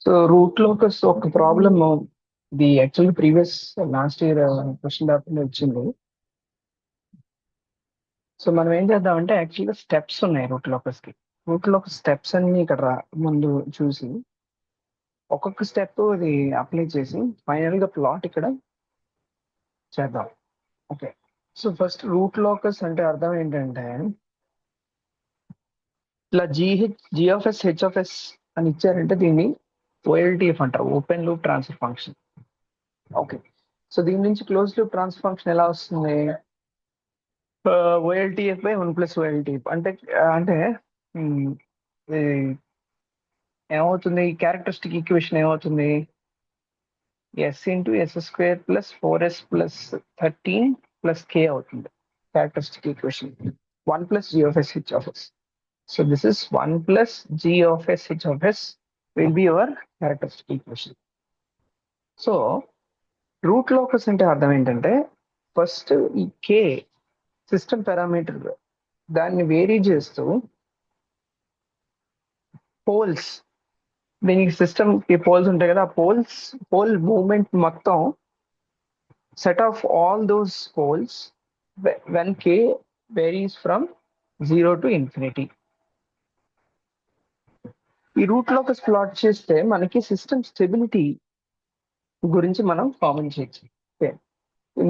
So root locus ఒక problem ఇది actually previous last year question paper వచ్చింది. So మనం ఏం చేద్దామంటే యాక్చువల్గా స్టెప్స్ ఉన్నాయి రూట్ లోకస్ స్టెప్స్ అన్ని ఇక్కడ ముందు చూసి ఒక్కొక్క స్టెప్ ఇది అప్లై చేసి ఫైనల్ గా ప్లాట్ ఇక్కడ చేద్దాం. Okay, so first route locus అంటే అర్థం ఏంటంటే ఇలా జిఎఫ్ఎస్ హెచ్ఎఫ్ఎస్ అని ఇచ్చారంటే దీన్ని ఓఎల్టీఎఫ్ అంటారు, open loop transfer function. Okay, so దీని నుంచి క్లోజ్ లూప్ ట్రాన్స్ఫర్ ఫంక్షన్ ఎలా వస్తుంది? ఓఎల్టీఎఫ్ బై 1 + ఓఎల్టీఎఫ్ అంటే అంటే ఉమ్, ఇది ఏమవుతుంది? క్యారెక్టరిస్టిక్ ఈక్వేషన్ ఏమవుతుంది? s/s² + 4s + 13 + k అవుతుంది characteristic equation. 1 + g(h)(s). So this is 1 + g(h)(s) will be your characteristic equation. So root locus అంటే అర్థం ఏంటంటే ఫస్ట్ ఈ k సిస్టమ్ పారామీటర్ దాన్ని వేరీ చేస్తూ పోల్స్, దీనికి సిస్టమ్ కి పోల్స్ ఉంటాయి కదా, ఆ పోల్ మూవ్మెంట్ మొత్తం set of all those poles when k varies from 0 to infinity. ఈ రూట్ లోకస్ ప్లాట్ చేస్తే మనకి సిస్టమ్ స్టెబిలిటీ గురించి మనం కామెంట్ చేయొచ్చు. ఓకే,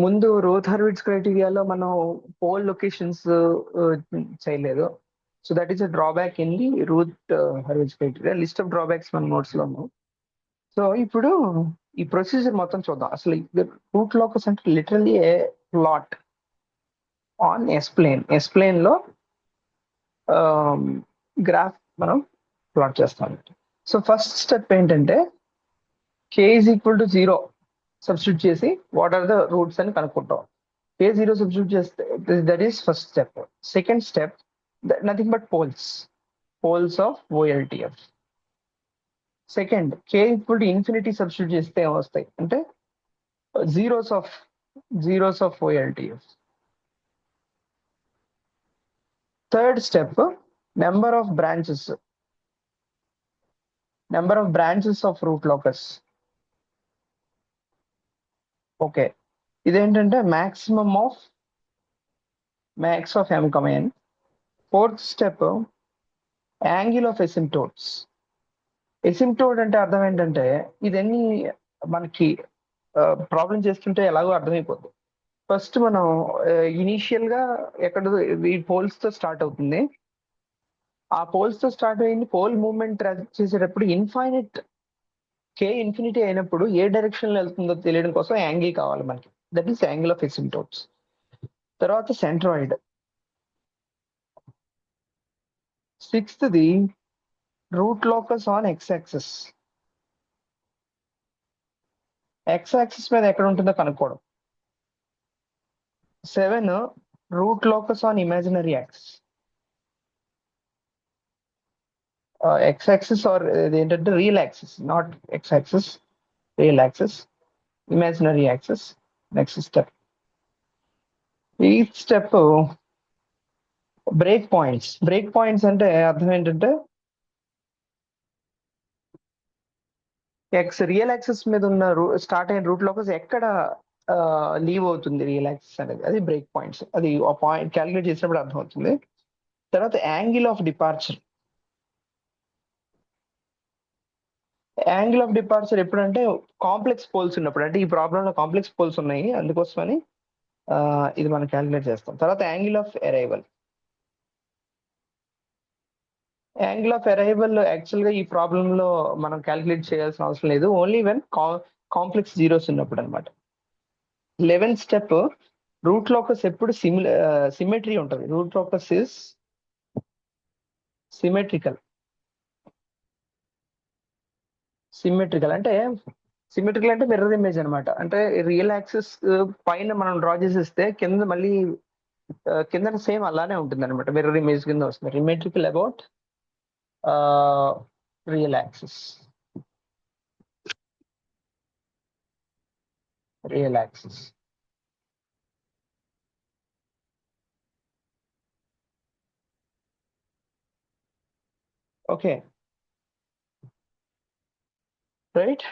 ముందు రోత్ హర్విట్జ్ క్రైటీరియాలో మనం పోల్ లొకేషన్స్ చేయలేదు. So that is a drawback in the root Hurwitz criteria. List of drawbacks మన నోట్స్ లో ఉన్నాం. సో ఇప్పుడు ఈ ప్రొసీజర్ మొత్తం చూద్దాం. అసలు రూట్ లోకస్ అంటే literally a plot on s plane లో గ్రాఫ్ మనం ప్లాట్ చేస్తాం. సో ఫస్ట్ స్టెప్ ఏంటంటే k = 0 సబ్స్టిట్యూట్ చేసి వాట్ ఆర్ ద రూట్స్ అని కనుక్కుంటాం. k 0 సబ్స్టిట్యూట్ చేస్తే that is first step. Second step nothing but poles of OLTF. Second k = infinity substitute చేస్తే ఏమొస్తాయి అంటే zeros of OLTF. Third step number of branches of root locus. Okay, ఇదేంటంటే max of m, n. Fourth step angle of asymptotes. Asymptote అంటే అర్థం ఏంటంటే ఇదన్నీ మనకి problem చేస్తుంటే ఎలాగో అర్థమైపోతుంది. ఫస్ట్ మనం ఇనీషియల్ గా ఎక్కడ ఈ పోల్స్ తో స్టార్ట్ అవుతుంది. ఆ పోల్స్ తో స్టార్ట్ అయింది పోల్ మూవ్మెంట్ చేసేటప్పుడు k ఇన్ఫినిటీ అయినప్పుడు ఏ డైరెక్షన్ లో వెళ్తుందో తెలియడం కోసం యాంగిల్ కావాలి మనకి. That is angle of asymptotes. తర్వాత centroid. Sixth the root locus on x axis. x axis మీద ఎక్కడ ఉంటుందో కనుక్కోవడం. 7 root locus on imaginary axis. x axis or ఏంటంటే real axis, not x axis, real axis, imaginary axis. Next step. Eighth step break points అంటే అర్థం ఏంటంటే X real axis మీద ఉన్న స్టార్ట్ అయిన రూట్ లోకస్ ఎక్కడ లీవ్ అవుతుంది రియల్ యాక్సిస్ అనేది, అది బ్రేక్ పాయింట్స్. అది ఆ పాయింట్ క్యాలిక్యులేట్ చేసినప్పుడు అర్థం అవుతుంది. తర్వాత యాంగిల్ ఆఫ్ డిపార్చర్. ఎప్పుడంటే కాంప్లెక్స్ పోల్స్ ఉన్నప్పుడు, అంటే ఈ ప్రాబ్లం లో కాంప్లెక్స్ పోల్స్ ఉన్నాయి అందుకోసమని ఇది మనం క్యాలిక్యులేట్ చేస్తాం. తర్వాత యాంగిల్ ఆఫ్ అరైవల్ యాక్చువల్ గా ఈ ప్రాబ్లం లో మనం క్యాలిక్యులేట్ చేయాల్సిన అవసరం లేదు, ఓన్లీ వెన్ కాంప్లెక్స్ జీరోస్ ఉన్నప్పుడు అనమాట. 11th స్టెప్ రూట్ లోకస్ ఎప్పుడు సిమెట్రీ ఉంటుంది. రూట్ లోకస్ ఇస్ సిమెట్రికల్ అంటే మిర్రర్ ఇమేజ్ అనమాట. అంటే రియల్ యాక్సిస్ పైన మనం డ్రా చేసేస్తే కింద మళ్ళీ కింద సేమ్ అలానే ఉంటుంది అనమాట, మిర్రర్ ఇమేజ్ కింద వస్తుంది. Symmetrical about real axis. Okay, right.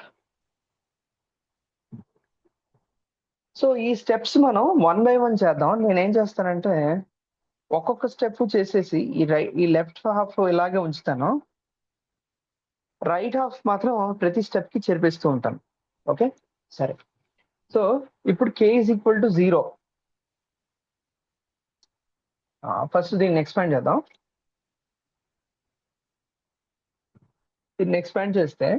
So ఈ స్టెప్స్ మనం 1 by 1 చేద్దాం. నేనేం చేస్తానంటే ఒక్కొక్క స్టెప్ చేసేసి ఈ లెఫ్ట్ హాఫ్ ఇలాగే ఉంచుతాను, రైట్ హాఫ్ మాత్రం ప్రతి స్టెప్ కి చేర్పిస్తూ ఉంటాను. ఓకే, సరే. సో ఇప్పుడు k is equal to 0. First దీన్ని ఎక్స్పాండ్ చేద్దాం. దీన్ని ఎక్స్పాండ్ చేస్తే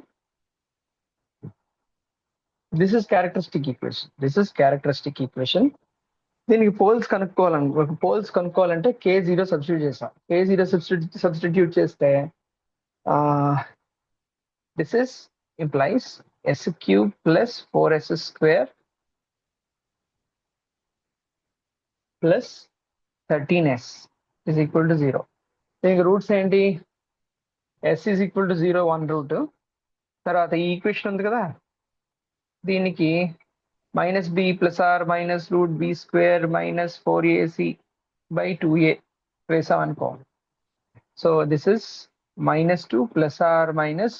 దిస్ ఇస్ క్యారెక్టరిస్టిక్ ఈక్వేషన్. దీనికి పోల్స్ కనుక్కోవాలంటే k0 సబ్స్టిట్యూట్ చేస్తాం. k0 సబ్స్టిట్యూట్ చేస్తే this is implies s³ plus 4s² plus 13s is equal to 0. దీనికి రూట్స్ ఏంటి? s is equal to 0 1 root. తర్వాత ఈ ఈక్వేషన్ ఉంది కదా, దీనికి -b plus or minus root b² minus 4ac/2a వేసామనుకో. So this is -2 plus or minus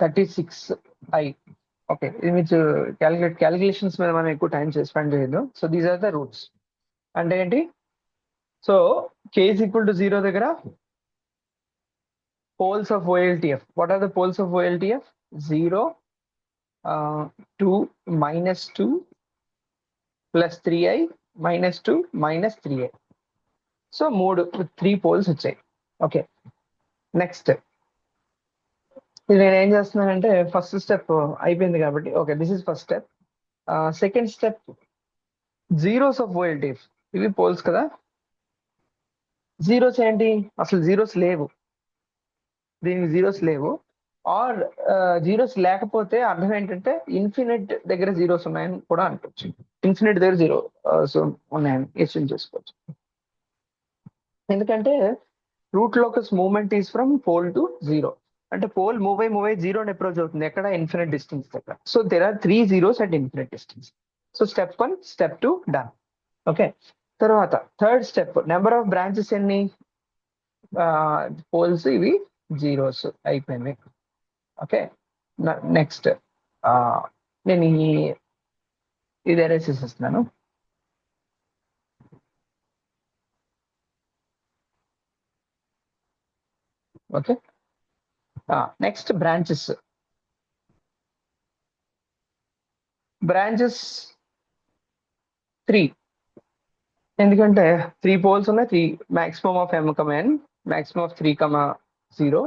36i. Okay, ఇది మీరు క్యాలిక్యులేషన్స్ మీద మనం ఎక్కువ టైం స్పెండ్ చేయదు. So these are the roots. అంటే ఏంటి? So k is equal to 0 దగ్గర poles of OLTF. What are the poles of OLTF? 0, 2, -2, plus 3i, -2, -3i. So 3 poles వచ్చాయి. ఓకే, నెక్స్ట్ ఇది నేను ఏం చేస్తున్నానంటే ఫస్ట్ స్టెప్ అయిపోయింది కాబట్టి, okay this is first step. Second step, zeros of OLTF. ఇవి poles కదా, జీరోస్ ఏంటి? అసలు జీరోస్ లేవు, దీనికి జీరోస్ లేవు. ఆర్ జీరోస్ లేకపోతే అర్థం ఏంటంటే ఇన్ఫినిట్ దగ్గర జీరోస్ ఉన్నాయని కూడా అనుకోవచ్చు. ఇన్ఫినిట్ దగ్గర జీరో ఉన్నాయని ఎస్యూమ్ చేసుకోవచ్చు. ఎందుకంటే root locus movement is from pole to 0. అంటే పోల్ మూవ్ అయ్యి జీరోని అప్రోచ్ అవుతుంది ఎక్కడ? ఇన్ఫినిట్ డిస్టెన్స్ దగ్గర. So there are 3 zeros at infinite distance. So step 1, step 2 done. Okay, తర్వాత third step, number of branches ఎన్ని? పోల్స్ ఇవి జీరోస్ అయిపోయింది. ఓకే, నెక్స్ట్ నేను ఇది ఎరేస్ చేసేస్తున్నాను. Okay, next branches 3. ఎందుకంటే 3 పోల్స్ ఉన్నాయి, 3 maximum of m, maximum of 3, 0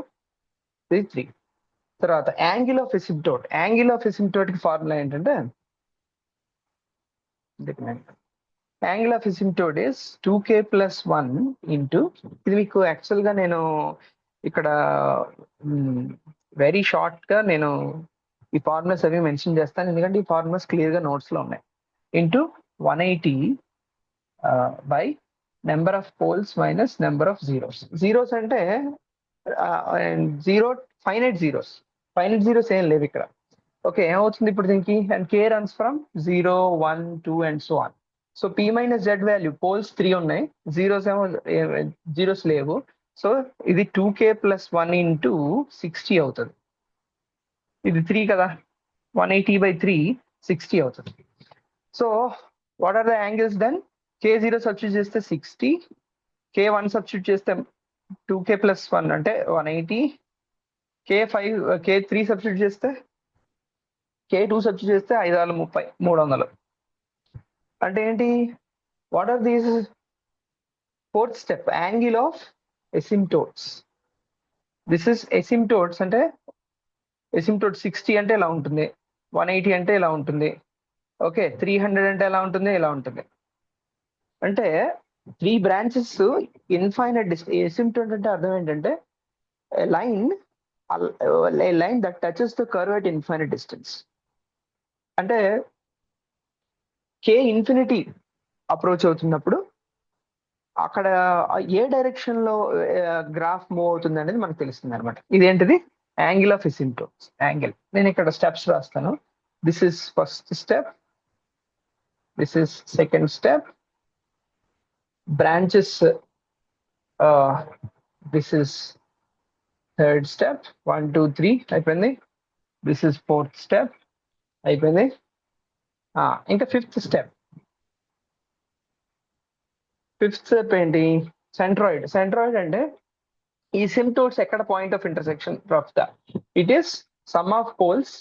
ఇది 3. తర్వాత యాంగిల్ ఆఫ్ ఎసిమ్టోట్ కి ఫార్ములా ఏంటంటే angle of ఎసిమ్టోట్ is 2k + 1 into, ఇది మీకు యాక్చువల్ గా నేను ఇక్కడ వెరీ షార్ట్ గా నేను ఈ ఫార్ములాస్ అవి మెన్షన్ చేస్తాను, ఎందుకంటే ఈ ఫార్ములాస్ క్లియర్ గా నోట్స్ లో ఉన్నాయి. Into 180 by number of poles minus number of zeros. Zeros అంటే ఫైనైట్ జీరోస్ ఏం లేవు ఇక్కడ. ఓకే, ఏమవుతుంది ఇప్పుడు దీనికి? And k runs from 0, 1, 2 and so on. So p - z value, poles 3 ఉన్నాయి, జీరోస్ లేవు. సో ఇది 2k + 1 ఇంటూ 60 అవుతుంది. ఇది 3 కదా, 180/3 60 అవుతుంది. So what are the angles then? k0 substitute చేస్తే 60, k1 సబ్స్టిట్యూట్ చేస్తే 2k + 1 అంటే 180, k3 సబ్స్టిట్యూట్ చేస్తే, k2 సబ్స్టిట్యూట్ చేస్తే 5 × 30 300. అంటే ఏంటి? What are these? Fourth step, angle of asymptotes. This is asymptotes. అంటే ఎసిమ్టోట్ 60 అంటే ఇలా ఉంటుంది, 180 అంటే ఇలా ఉంటుంది, ఓకే 300 అంటే ఎలా ఉంటుంది? ఇలా ఉంటుంది. అంటే 3 బ్రాంచెస్ ఇన్ఫైనైట్ ఎసిమ్టోట్ అంటే అర్థం ఏంటంటే line that touches the curve at infinite distance. అంటే k ఇన్ఫినిటీ అప్రోచ్ అవుతున్నప్పుడు అక్కడ ఏ డైరెక్షన్ లో గ్రాఫ్ మూవ్ అవుతుంది అనేది మనకు తెలుస్తుంది అనమాట. ఇదేంటిది? Angle of asymptotes. యాంగిల్ నేను ఇక్కడ స్టెప్స్ రాస్తాను. This is first step, this is second step, branches this is third step 1 2 3 అయిపోయింది. దిస్ ఇస్ ఫోర్త్ స్టెప్ అయిపోయింది. ఇంకా ఫిఫ్త్ స్టెప్ ఏంటి? సెంట్రాయిడ్ అంటే ఈ సిమ్టోడ్స్ ఎక్కడ point of intersection of the it is sum of poles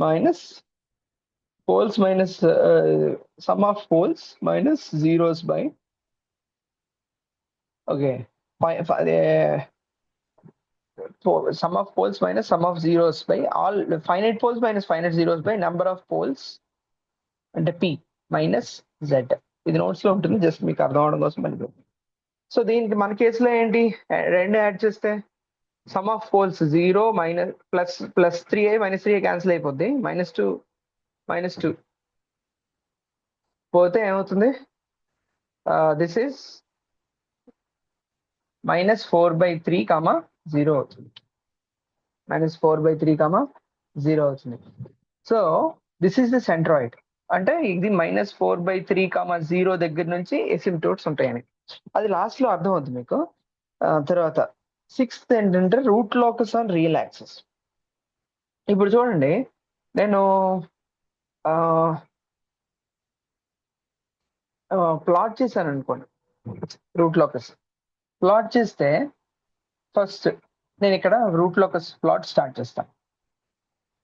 minus sum of poles minus zeros by sum of poles minus sum of zeros by all finite poles minus finite zeros by number of poles అంటే p minus z. ఇది notes లో ఉంటుంది, just మీకు అర్థం అవడం కోసం మనకి. So దీనికి మన కేసులో ఏంటి, రెండు యాడ్ చేస్తే sum of poles 0 minus plus 3i minus 3i cancel అయిపోద్ది, -2 పోతే ఏమవుతుంది, దిస్ ఈస్ -4/3, 0 అవుతుంది. -4/3, 0 అవుతుంది. So this is the centroid. అంటే ఇది -4/3, 0 దగ్గర నుంచి ఎసిమ్టోట్స్ ఉంటాయని, అది లాస్ట్ లో అర్థం అవుతుంది మీకు. తర్వాత 6th ఏంటంటే route locus on real axis. ఇప్పుడు చూడండి, నేను ప్లాట్ చేశాను అనుకోండి, రూట్ లోకస్ ప్లాట్ చేస్తే ఫస్ట్ నేను ఇక్కడ రూట్ లోకస్ ప్లాట్ స్టార్ట్ చేస్తాను.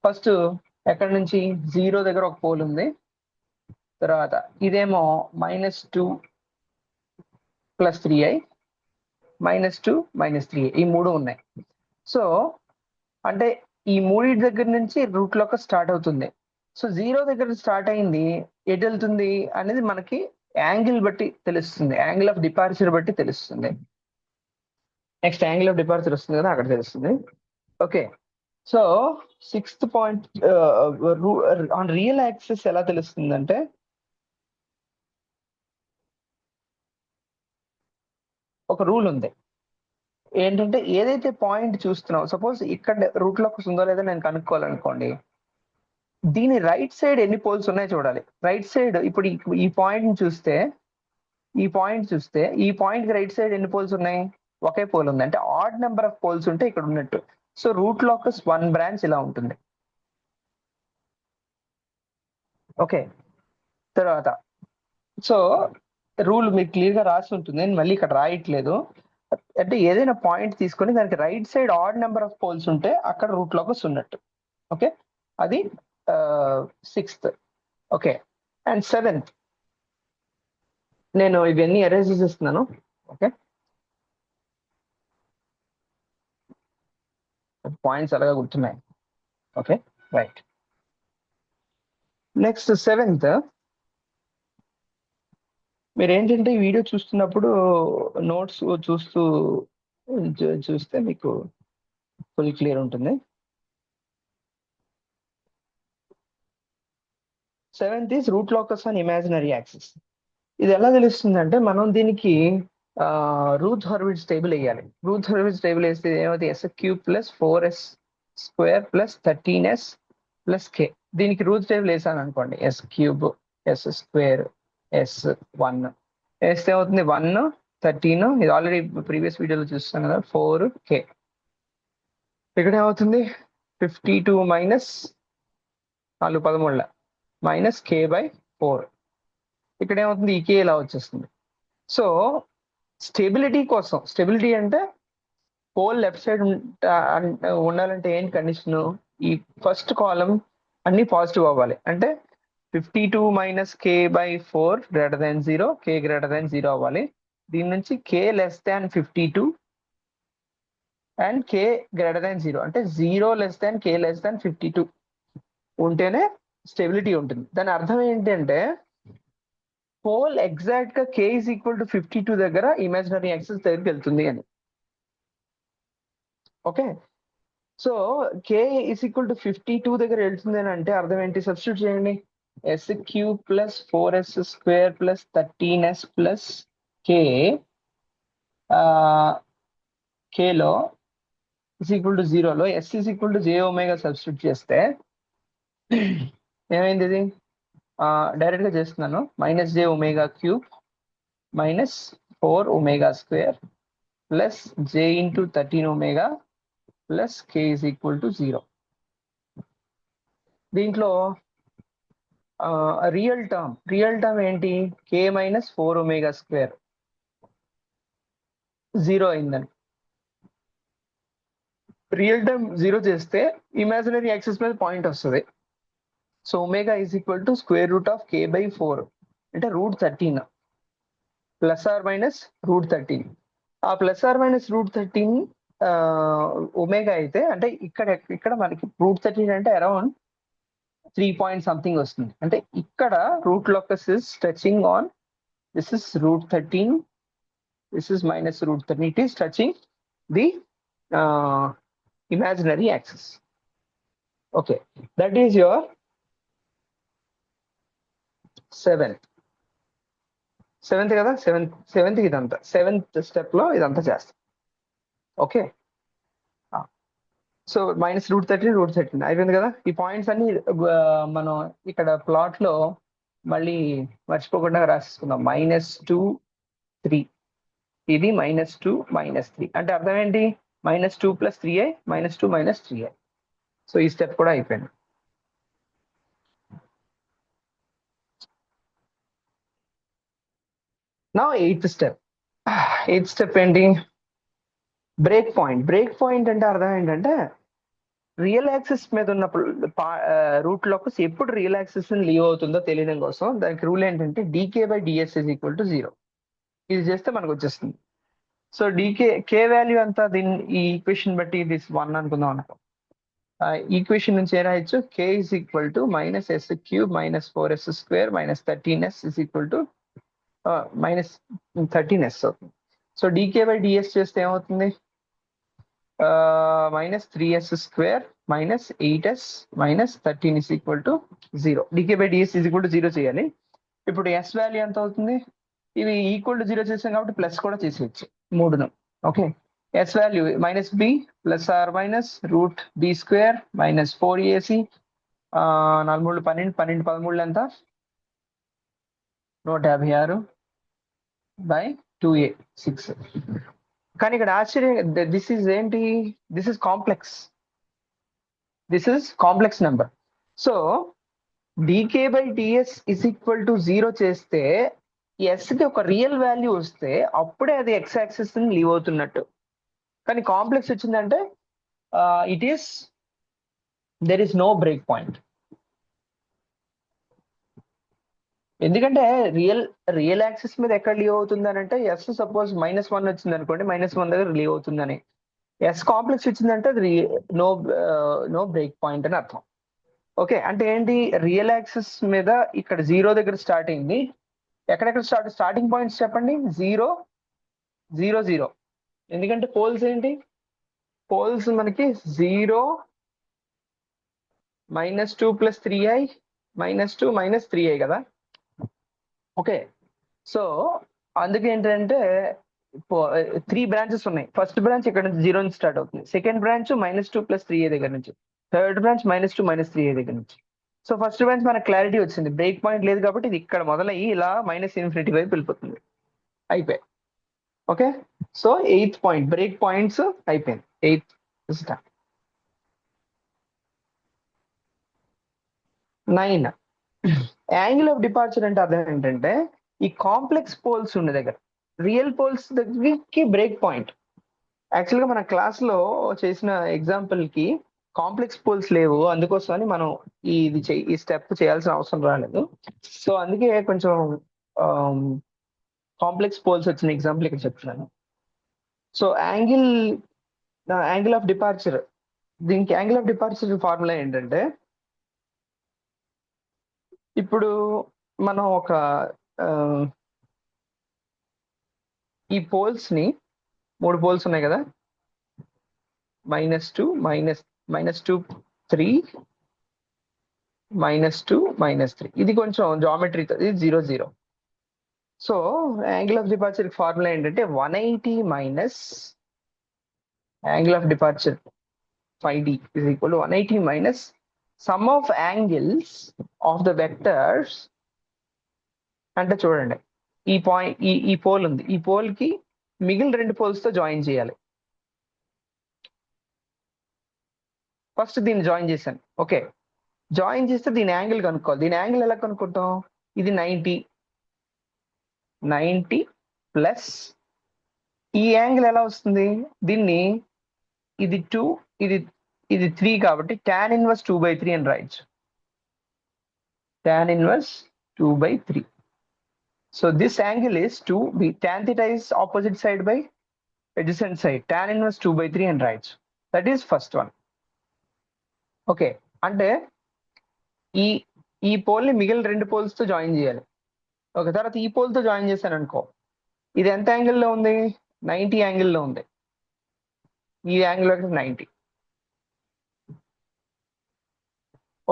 ఫస్ట్ ఎక్కడి నుంచి 0 దగ్గర ఒక పోల్ ఉంది, తర్వాత ఇదేమో -2 + 3i -2 -3i ఈ మూడు ఉన్నాయి. సో అంటే ఈ మూడింటి దగ్గర నుంచి రూట్ లోకస్ స్టార్ట్ అవుతుంది. సో 0 దగ్గర స్టార్ట్ అయింది, ఎటు వెళ్తుంది అనేది మనకి యాంగిల్ బట్టి తెలుస్తుంది, యాంగిల్ ఆఫ్ డిపార్చర్ బట్టి తెలుస్తుంది. నెక్స్ట్ యాంగిల్ ఆఫ్ డిపార్చర్ వస్తుంది కదా, అక్కడ తెలుస్తుంది. Okay, so 6th point on real axis ఎలా తెలుస్తుంది అంటే, ఒక రూల్ ఉంది ఏంటంటే, ఏదైతే పాయింట్ చూస్తున్నావు, సపోజ్ ఇక్కడ రూట్ లోకస్ ఉందో లేదో నేను కనుక్కోవాలనుకోండి, దీని రైట్ సైడ్ ఎన్ని పోల్స్ ఉన్నాయో చూడాలి. రైట్ సైడ్ ఇప్పుడు ఈ పాయింట్ చూస్తే ఈ పాయింట్ కి రైట్ సైడ్ ఎన్ని పోల్స్ ఉన్నాయి, ఒకే పోల్ ఉంది. అంటే ఆడ్ నెంబర్ ఆఫ్ పోల్స్ ఉంటే ఇక్కడ ఉన్నట్టు. సో రూట్ లోకస్ 1 బ్రాంచ్ ఇలా ఉంటుంది. ఓకే, తర్వాత సో రూల్ మీకు క్లియర్ గా రాసి ఉంటుంది, నేను మళ్ళీ ఇక్కడ రాయట్లేదు. అంటే ఏదైనా పాయింట్ తీసుకొని దానికి right side odd number of poles ఉంటే అక్కడ రూట్ లోకస్ ఉన్నట్టు. ఓకే, అది 6th. ఓకే, అండ్ 7th నేను ఇవన్నీ ఎరేజ్ చేస్తున్నాను. ఓకే, పాయింట్స్ అలాగా గుర్తున్నాయి. Okay, right. నెక్స్ట్ 7th, మీరు ఏంటంటే ఈ వీడియో చూస్తున్నప్పుడు నోట్స్ చూస్తే మీకు ఫుల్ క్లియర్ ఉంటుంది. 7th is route locus on imaginary axis. ఇది ఎలా తెలుస్తుందంటే, మనం దీనికి రూత్ హర్విట్జ్ టేబుల్ వేయాలి. రూత్ హర్విట్జ్ టేబుల్ వేస్తే ఏమవుతుంది, s³ + 4s² + 13s + k. దీనికి రూత్ టేబుల్ వేసాను అనుకోండి, s³ s² s1 వేస్తే అవుతుంది 1 13, ఇది ఆల్రెడీ ప్రీవియస్ వీడియోలో చూస్తాను కదా, 4k. ఇక్కడ ఏమవుతుంది 52 - 4 13 -k/4. ఇక్కడ ఏమవుతుంది, ఈ k ఇలా వచ్చేస్తుంది. సో స్టెబిలిటీ అంటే పోల్ లెఫ్ట్ సైడ్ ఉండాలంటే ఏంటి కండిషన్, ఈ ఫస్ట్ కాలం అన్ని పాజిటివ్ అవ్వాలి. అంటే 52 - k/4 > 0, k > 0 అవ్వాలి. దీని నుంచి k < 52 అండ్ k > 0, అంటే 0 < k < 52 ఉంటేనే స్టెబిలిటీ ఉంటుంది. దాని అర్థం ఏంటంటే, పోల్ ఎగ్జాక్ట్ గా k = 52 దగ్గర ఇమాజినరీ యాక్సిస్ దగ్గరికి వెళ్తుంది అని. ఓకే, సో k = 52 దగ్గర వెళ్తుంది అని అంటే అర్థం ఏంటి, సబ్స్టిట్యూట్ చేయండి. s³ + 4s² + 13s + k, kలో = 0లో s jω substitute చేస్తే ఏమైంది, ఇది డైరెక్ట్ గా చేస్తున్నాను, -jω³ minus 4 omega square plus j into 13 omega plus k is equal to 0. దీంట్లో రియల్ టర్మ్ ఏంటి? k minus 4 omega square 0 అయిందని. రియల్ టర్మ్ 0 చేస్తే ఇమాజినరీ యాక్సిస్ మీద పాయింట్ వస్తుంది. So omega is equal to square root of k by 4 అంటే √13 plus or minus √13. ఆ plus or minus √13 omega అయితే అంటే ఇక్కడ మనకి √13 అంటే అరౌండ్ 3 పాయింట్ సంథింగ్ వస్తుంది. అంటే ఇక్కడ route locus is touching on this is √13, this is minus √13. It is touching the imaginary axis. Okay, that is your seventh కదా, సెవెంత్ ఇదంతా సెవెంత్ స్టెప్ లో ఇదంతా చేస్తాం. ఓకే, సో -√13 అయిపోయింది కదా. ఈ పాయింట్స్ అన్ని మనం ఇక్కడ ప్లాట్ లో మళ్ళీ మర్చిపోకుండా రాసేసుకుందాం. -2 3 ఇది -2 -3 అంటే అర్థం ఏంటి? -2 + 3i -2 - 3i. సో ఈ స్టెప్ కూడా అయిపోయింది. నా ఎయిత్ స్టెప్ ఏంటి? బ్రేక్ పాయింట్ అంటే అర్థం ఏంటంటే రియల్ యాక్సిస్ మీద ఉన్న రూట్ లోకస్ ఎప్పుడు రియల్ యాక్సిస్ లీవ్ అవుతుందో తెలియడం కోసం దానికి రూల్ ఏంటంటే dk/ds = 0. ఇది చేస్తే మనకు వచ్చేస్తుంది. సో k వాల్యూ అంతా దీన్ని ఈ ఈక్వేషన్ బట్టి దిస్ 1 అనుకుందాం అనుకో. ఈక్వేషన్ నుంచి ఏం రాయొచ్చు? k = -s³ - 4s² - 13s -13s అవుతుంది. సో dk/ds చేస్తే ఏమవుతుంది? -3s² - 8s - 13 = 0. dk/ds = 0 చేయాలి. ఇప్పుడు s వాల్యూ ఎంత అవుతుంది? ఇవి ఈక్వల్ టు 0 చేసాం కాబట్టి ప్లస్ కూడా చేసేయచ్చు మూడును. Okay, s value -b + or minus √b² - 4ac 4 3 12 12 13 ఎంత? 156 / 2a 6. కానీ ఇక్కడ ఆశ్చర్యం, దిస్ ఈజ్ ఏంటి? This is complex number. So dk/ds = 0 చేస్తే ఎస్కి ఒక రియల్ వాల్యూ వస్తే అప్పుడే అది ఎక్స్ యాక్సిస్ లీవ్ అవుతున్నట్టు. కానీ కాంప్లెక్స్ వచ్చిందంటే there is no break point. ఎందుకంటే రియల్ యాక్సిస్ మీద ఎక్కడ లీవ్ అవుతుంది అని అంటే ఎస్ సపోజ్ -1 వచ్చింది అనుకోండి, -1 దగ్గర లీవ్ అవుతుందని. ఎస్ కాంప్లెక్స్ వచ్చిందంటే అది నో బ్రేక్ పాయింట్ అని అర్థం. ఓకే, అంటే ఏంటి? రియల్ యాక్సిస్ మీద ఇక్కడ 0 దగ్గర స్టార్ట్ అయింది. ఎక్కడెక్కడ స్టార్టింగ్ పాయింట్స్ చెప్పండి? 0 0 0. ఎందుకంటే పోల్స్ ఏంటి? పోల్స్ మనకి 0 -2 + 3i -2 - 3i కదా. ఓకే, సో అందుకే ఏంటంటే 3 బ్రాంచెస్ ఉన్నాయి. ఫస్ట్ బ్రాంచ్ ఇక్కడ నుంచి 0 నుంచి స్టార్ట్ అవుతుంది. సెకండ్ బ్రాంచ్ -2 + 3i దగ్గర నుంచి. థర్డ్ బ్రాంచ్ -2 - 3i దగ్గర నుంచి. సో ఫస్ట్ బ్రాంచ్ మనకు క్లారిటీ వచ్చింది, బ్రేక్ పాయింట్ లేదు కాబట్టి ఇది ఇక్కడ మొదలయ్యి ఇలా -∞ వైపు వెళ్ళిపోతుంది. అయిపోయి. Okay, so eighth point break points అయిపోయింది. Eighth start. 9 angle of departure అంటే అర్థం ఏంటంటే ఈ కాంప్లెక్స్ పోల్స్ ఉన్న దగ్గర రియల్ పోల్స్ దగ్గరికి బ్రేక్ పాయింట్. యాక్చువల్గా మన క్లాస్ లో చేసిన ఎగ్జాంపుల్ కి కాంప్లెక్స్ పోల్స్ లేవు, అందుకోసమని మనం ఈ స్టెప్ చేయాల్సిన అవసరం రాలేదు. సో అందుకే కొంచెం కాంప్లెక్స్ పోల్స్ వచ్చిన ఎగ్జాంపుల్ ఇక్కడ చెప్తున్నాను. సో యాంగిల్ ఆఫ్ డిపార్చర్, దీనికి యాంగిల్ ఆఫ్ డిపార్చర్ ఫార్ములా ఏంటంటే ఇప్పుడు మనం ఒక ఈ పోల్స్ ని 3 పోల్స్ ఉన్నాయి కదా, -2 -2 3 -2 -3. ఇది కొంచెం జామెట్రీ, ఇది 0 0. So angle of departure formula ఏంటంటే 180 minus angle of departure ϕd is equal to 180 minus sum of angles of the vectors. అంటే చూడండి, ఈ పాయింట్ ఈ పోల్ ఉంది, ఈ పోల్ కి మిగిలిన 2 పోల్స్ తో జాయిన్ చేయాలి. ఫస్ట్ దీన్ని జాయిన్ చేశాను. ఓకే, జాయిన్ చేస్తే దీని యాంగిల్ కనుక్కోవాలి. దీని యాంగిల్ ఎలా కనుక్కుంటాం? ఇది 90 ప్లస్ ఈ యాంగిల్ ఎలా వస్తుంది? దీన్ని ఇది 2 ఇది 3 కాబట్టి tan ఇన్వర్స్ 2/3 అని రాయొచ్చు. tan inverse 2/3. So this angle is 2b. Tan theta is opposite side by adjacent side. Tan inverse 2/3 and right. That is first one. Okay. అంటే ఈ పోల్ ని మిగిలిన 2 పోల్స్ తో జాయిన్ చేయాలి. ఓకే, తర్వాత ఈ పోల్ తో జాయిన్ చేశాను అనుకో, ఇది ఎంత యాంగిల్లో ఉంది? 90 యాంగిల్లో ఉంది. ఈ యాంగిల్ 90.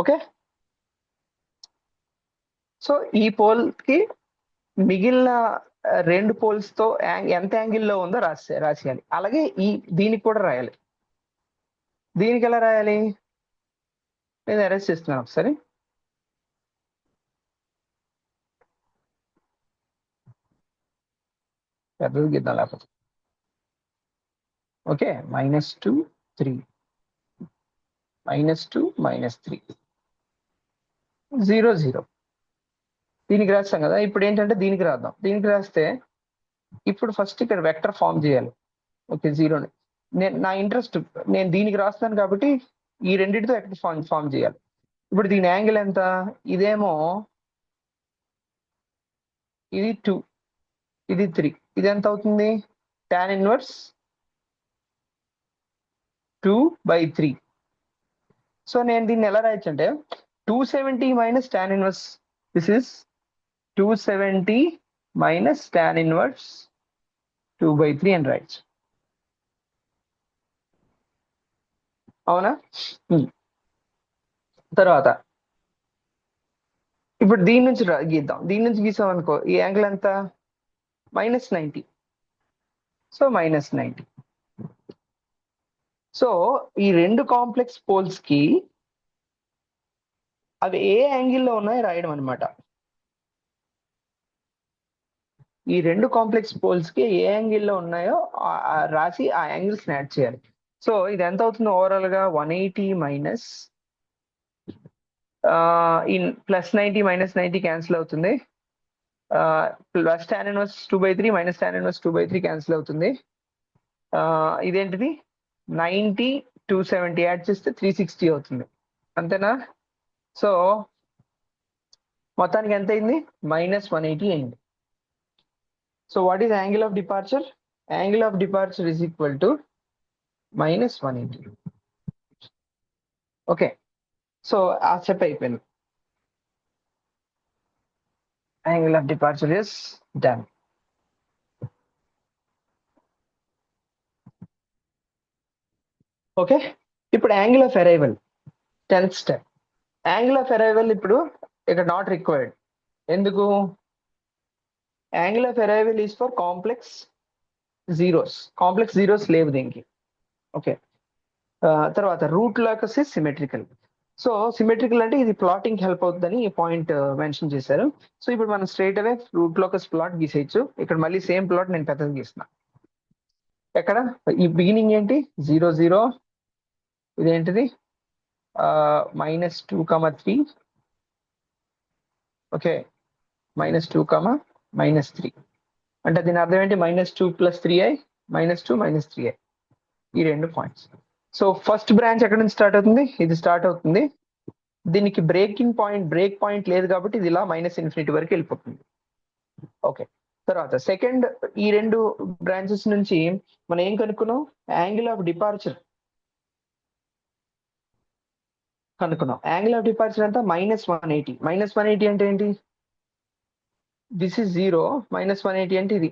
ఓకే, సో ఈ పోల్ కి మిగిలిన 2 పోల్స్ తో ఎంత యాంగిల్లో ఉందో రాసేయాలి. అలాగే దీనికి కూడా రాయాలి. దీనికి ఎలా రాయాలి? నేను అరెస్ట్ చేస్తున్నాను ఒకసారి. పెద్దది గీద్దాం లేకపోతే. ఓకే, -2 3 -2 -3 0 0. దీనికి రాస్తాం కదా. ఇప్పుడు ఏంటంటే దీనికి రాద్దాం. దీనికి రాస్తే ఇప్పుడు ఫస్ట్ ఇక్కడ వెక్టర్ ఫామ్ చేయాలి. ఓకే, 0ని నా ఇంట్రెస్ట్, నేను దీనికి రాస్తాను కాబట్టి ఈ రెండింటితో వెక్టర్ ఫామ్ చేయాలి. ఇప్పుడు దీని యాంగిల్ ఎంత? ఇదేమో ఇది 2, ఇది 3. ఇది ఎంత అవుతుంది? tan inverse 2/3. సో నేను దీన్ని ఎలా రాయొచ్చు అంటే 270 minus tan inverse, this is 270 minus tan inverse 2/3 అని రాయొచ్చు. అవునా? తర్వాత ఇప్పుడు దీని నుంచి గీద్దాం. దీని నుంచి గీసాం అనుకో, ఈ యాంగిల్ ఎంత? -90. సో -90. సో ఈ 2 కాంప్లెక్స్ పోల్స్ కి అవి ఏ యాంగిల్లో ఉన్నాయో రాయడం అనమాట. ఈ 2 కాంప్లెక్స్ పోల్స్ కి ఏ యాంగిల్లో ఉన్నాయో రాసి ఆ యాంగిల్స్ యాడ్ చేయాలి. సో ఇది ఎంత అవుతుంది ఓవరాల్ గా? 180 మైనస్ ప్లస్ 90 -90 క్యాన్సిల్ అవుతుంది. Plus tan inverse 2/3 minus tan inverse 2/3 cancel అవుతుంది. ఇదేంటిది? 90 270 యాడ్ చేస్తే 360 అవుతుంది. అంతేనా? సో మొత్తానికి ఎంత అయింది? -180 అయింది. So what is angle of departure? Angle of departure is equal to -180. Okay, so ఆ స్టెప్ అయిపోయింది. Angle of departure is done. Okay, ఇప్పుడు angle of arrival 10th step. Angle of arrival ఇప్పుడు ఇక్కడ నాట్ రిక్వైర్డ్. ఎందుకు? Angle of arrival is for complex zeros. Complex zeros లేవు దీనికి. Okay, తర్వాత root locus is symmetrical. So symmetrical అంటే ఇది plotting help అవుతుందని ఈ పాయింట్ మెన్షన్ చేశారు. సో ఇప్పుడు మనం స్ట్రైట్ అవే రూట్ లోకస్ ప్లాట్ గీసేయచ్చు. ఇక్కడ మళ్ళీ సేమ్ ప్లాట్ నేను పెద్దది గీస్తున్నా. ఎక్కడ ఈ బిగినింగ్ ఏంటి? 0 0. ఇదేంటిది? -2, 3. ఓకే, -2, -3. అంటే దీని అర్థం ఏంటి? -2 + 3i, -2 -3i. ఈ 2 పాయింట్స్. సో ఫస్ట్ బ్రాంచ్ ఎక్కడ నుంచి స్టార్ట్ అవుతుంది? ఇది స్టార్ట్ అవుతుంది. దీనికి బ్రేక్ పాయింట్ లేదు కాబట్టి ఇది ఇలా -∞ వరకు వెళ్ళిపోతుంది. ఓకే, తర్వాత సెకండ్ ఈ 2 బ్రాంచెస్ నుంచి మనం ఏం కనుక్కున్నాం? యాంగిల్ ఆఫ్ డిపార్చర్ కనుక్కున్నాం. యాంగిల్ ఆఫ్ డిపార్చర్ అంతా -180. -180 అంటే ఏంటి? దిస్ ఇస్ 0, -180 అంటే ఇది.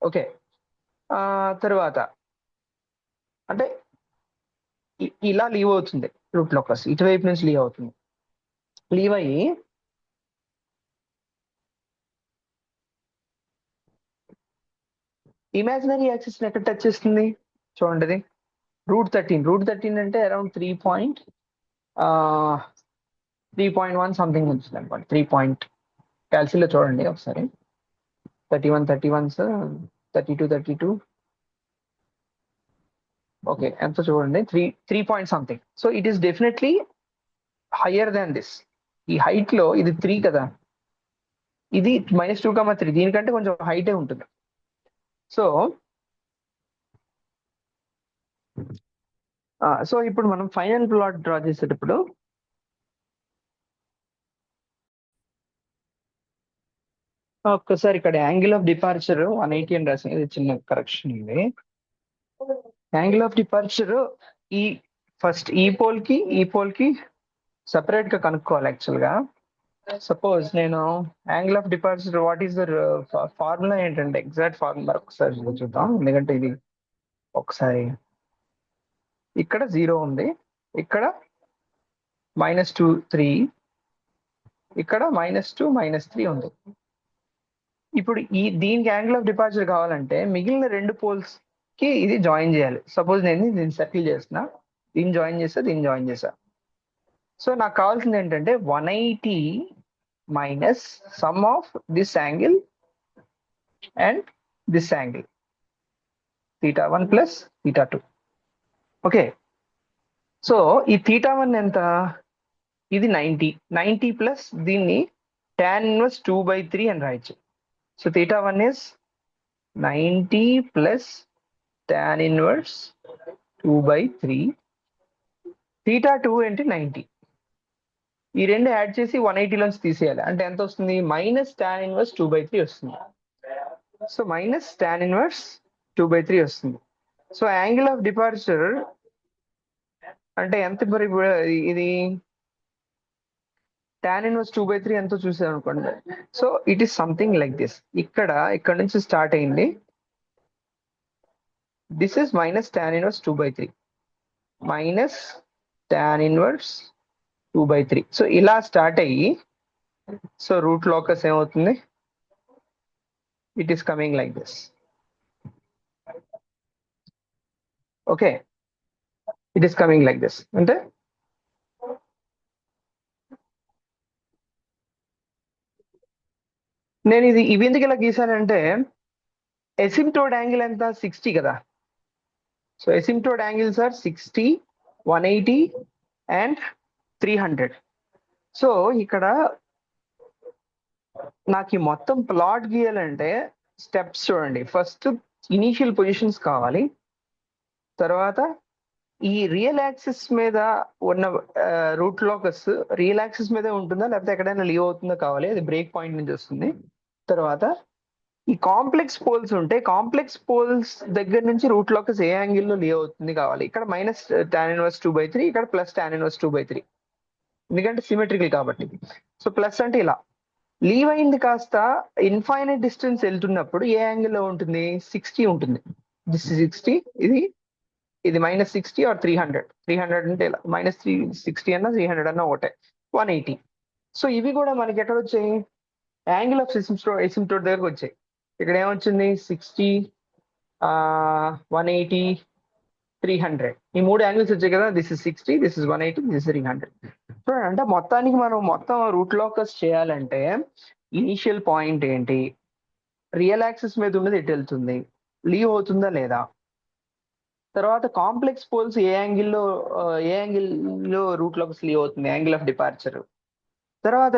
ఓకే, తర్వాత అంటే ఇలా లీవ్ అవుతుంది. రూట్ లోకస్ ఇటువైపు నుంచి లీవ్ అవుతుంది. లీవ్ అయ్యి ఇమాజినరీ యాక్సిస్ ని ఎక్కడ టచ్ చేస్తుంది? చూడండి, √13 అంటే అరౌండ్ 3.1 సంథింగ్ వచ్చింది అనుకోండి. 3 పాయింట్ క్యాల్సిలో చూడండి ఒకసారి. 31 31 32 32 ఓకే ఎంత చూడండి 3 point something. So it is definitely higher than this. ఈ హైట్ లో ఇది 3 కదా, ఇది -2,3 దీనికంటే కొంచెం హైటే ఉంటుంది. సో సో ఇప్పుడు మనం ఫైనల్ ప్లాట్ డ్రా చేసేటప్పుడు ఒక్కసారి ఇక్కడ యాంగిల్ ఆఫ్ డిపార్చర్ 180 అని రాసింది, ఇది చిన్న కరెక్షన్. ఇది యాంగిల్ ఆఫ్ డిపార్చర్ ఈ ఫస్ట్ ఈ పోల్ కి సెపరేట్ గా కనుక్కోవాలి యాక్చువల్ గా. సపోజ్ నేను angle of departure what is the formula ఏంటంటే, ఎగ్జాక్ట్ ఫార్ములా ఒకసారి చూద్దాం, ఎందుకంటే ఇది ఒకసారి ఇక్కడ 0 ఉంది, ఇక్కడ -2 3, ఇక్కడ -2 -3 ఉంది. ఇప్పుడు దీనికి యాంగిల్ ఆఫ్ డిపార్చర్ కావాలంటే మిగిలిన 2 పోల్స్ కి ఇది జాయిన్ చేయాలి. సపోజ్ నేను దీన్ని సర్కిల్ చేసిన, దీన్ని జాయిన్ చేసా. సో నాకు కావాల్సింది ఏంటంటే 180 minus sum of this angle and this angle, θ1 plus θ2. Okay, so ఈ θ1 ఎంత, ఇది 90 ప్లస్ దీన్ని tan 1 2/3 అని రాయొచ్చు. సో θ1 is 90 ప్లస్ tan 1 2/3, θ2 ఏంటి 90. ఈ రెండు యాడ్ చేసి 180 లోంచి తీసేయాలి, అంటే ఎంత వస్తుంది, -tan 1 2/3 వస్తుంది. సో -tan 1 2/3 వస్తుంది. సో యాంగిల్ ఆఫ్ డిపార్చర్ అంటే ఎంత, మరి ఇది tan 1 2/3 ఎంతో చూసాం అనుకోండి. So it is something like this. ఇక్కడ నుంచి స్టార్ట్ అయింది, this is -tan 1 2/3 -tan 1 2/3. So ఇలా స్టార్ట్ అయ్యి, సో రూట్ లోకస్ ఏమవుతుంది, it is coming like this. Okay, it is coming like this. అంటే నేను ఇవి ఎందుకు ఇలా గీసానంటే, ఎసిమ్టోడ్ యాంగిల్ ఎంత 60 కదా. So asymptote angles are 60, 180 and 300. So ఇక్కడ నాకు ఈ మొత్తం ప్లాట్ గీయాలంటే స్టెప్స్ చూడండి. ఫస్ట్ ఇనీషియల్ పొజిషన్స్ కావాలి, తర్వాత ఈ రియల్ యాక్సిస్ మీద ఉన్న రూట్ లోకస్ రియల్ యాక్సిస్ మీదే ఉంటుందా లేకపోతే ఎక్కడైనా లీవ్ అవుతుందో కావాలి, అది బ్రేక్ పాయింట్ నుంచి వస్తుంది. తర్వాత ఈ కాంప్లెక్స్ పోల్స్ ఉంటే కాంప్లెక్స్ పోల్స్ దగ్గర నుంచి రూట్ లోకస్ ఏ యాంగిల్లో లీవ్ అవుతుంది కావాలి. ఇక్కడ -tan 1 2/3, ఇక్కడ +tan 1 2/3, ఎందుకంటే సిమెట్రికల్ కాబట్టి. సో ప్లస్ అంటే ఇలా లీవ్ అయింది కాస్త ఇన్ఫైనైట్ డిస్టెన్స్ వెళ్తున్నప్పుడు ఏ యాంగిల్లో ఉంటుంది, 60 ఉంటుంది. దిస్ 60, ఇది -60 ఆర్ 300 అంటే ఇలా -360 అన్నా 300 అన్నా ఒకటే, 180. సో ఇవి కూడా మనకి ఎక్కడ వచ్చాయి, యాంగిల్ ఆఫ్ ఎసిమ్టోడ్ దగ్గరకు వచ్చాయి. ఇక్కడ ఏమొచ్చింది, 60, 180, 300, ఈ 3 యాంగిల్స్ వచ్చాయి కదా. This is 60, this is 180, this is 300. చూడండి, అంటే మొత్తానికి మనం మొత్తం రూట్ లోకస్ చేయాలంటే ఇనీషియల్ పాయింట్ ఏంటి, రియల్ యాక్సిస్ మీద ఉన్నది ఎటు వెళ్తుంది, లీవ్ అవుతుందా లేదా, తర్వాత కాంప్లెక్స్ పోల్స్ ఏ యాంగిల్లో రూట్ లోకస్ లీవ్ అవుతుంది, యాంగిల్ ఆఫ్ డిపార్చర్, తర్వాత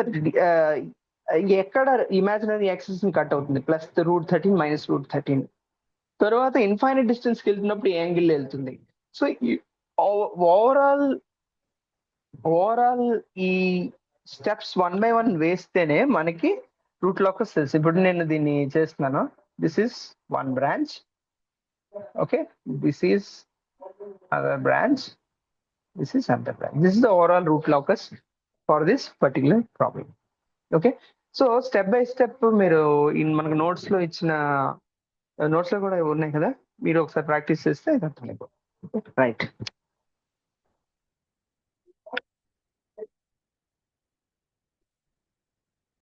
ఎక్కడ ఇమాజినరీ యాక్సిస్ ని కట్ అవుతుంది, +√13 -√13, తర్వాత ఇన్ఫైనైట్ డిస్టెన్స్ కి వెళ్తున్నప్పుడు ఏ యాంగిల్ వెళ్తుంది. సో ఓవరాల్ ఈ స్టెప్స్ 1 by 1 వేస్తేనే మనకి రూట్ లోకస్ తెలుసు. ఇప్పుడు నేను దీన్ని చేస్తున్నాను, this is one branch, okay, this is other branch, this is another branch. This is the overall root locus for this particular problem. Okay, so step by step మీరు మనకు notes లో ఇచ్చిన notes లో కూడా ఉన్నాయి కదా, మీరు ఒకసారి ప్రాక్టీస్ చేస్తే అర్థమైపోతుంది. రైట్.